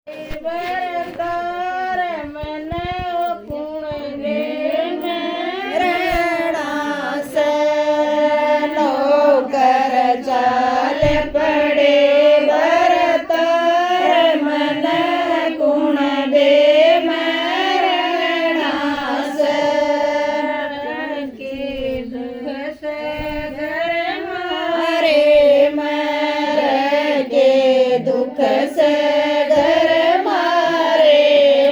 बरतार मन कुण दे रहना से नौकर चाल पड़े बरतार मन कुण दे रहना से के दुख से घर मारे मर के दुख से घर मारे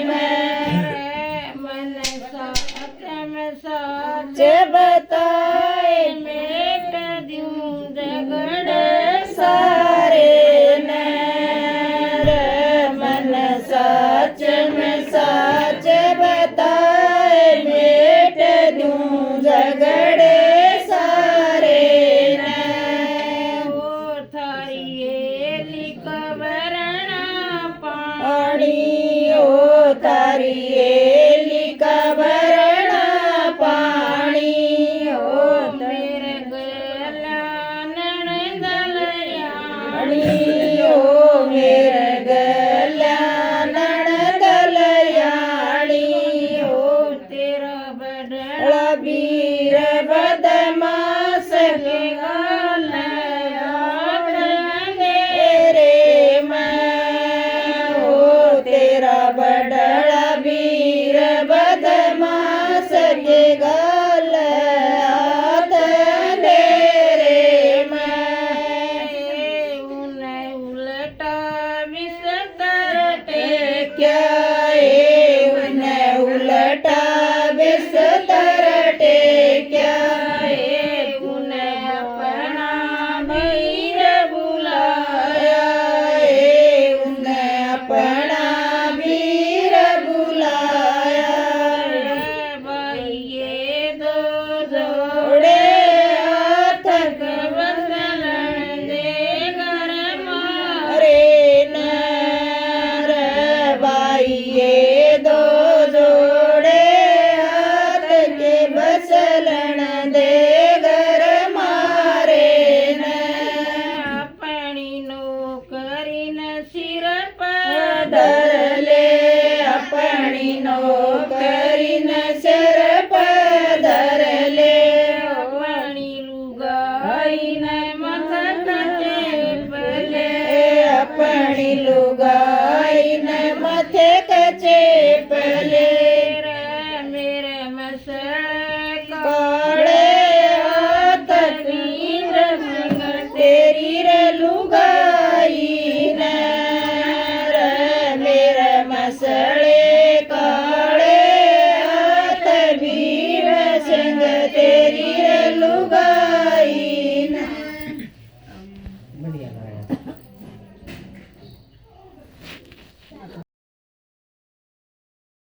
मन सातम साच बताए मेट दूं जगड़ सारे नर मन साच में साच बताए मेट दूं झगड़े सारे नर ओ थारिये लिखवरणा पानी ओ तारी लिका भरणा पानी ओ मेरे गला नणदलया पानी ओ मेरे गल्या नणदलयाणी ओ तेरा बड़ा बीर बदमाश के रे मैं ओ तेरा बड़ा वीर बदमाश के गाल आत दे रे मैं उलटा विस्तर क्या उन्हें उलटा बिस्तर टेक्या उन्हें अपना वीर बुलाया उन्हें अपना वीर बुलाया भाइये दो जोड़े हाथ बदलन दे घर मारे नर भाई ये दो जोड़े हाथ के बसलन दे घर मारे न अपनी नौकरी न सिर पर धर ले अपनी नौकरी न सिर पर धर ले अपनी लुगाई न मथक चेपले अपनी लुगाई न मथे कचे पले मेरे मसले काड़े हाथ वीर सिंह तेरी रे लुगाई न रे मेरे मस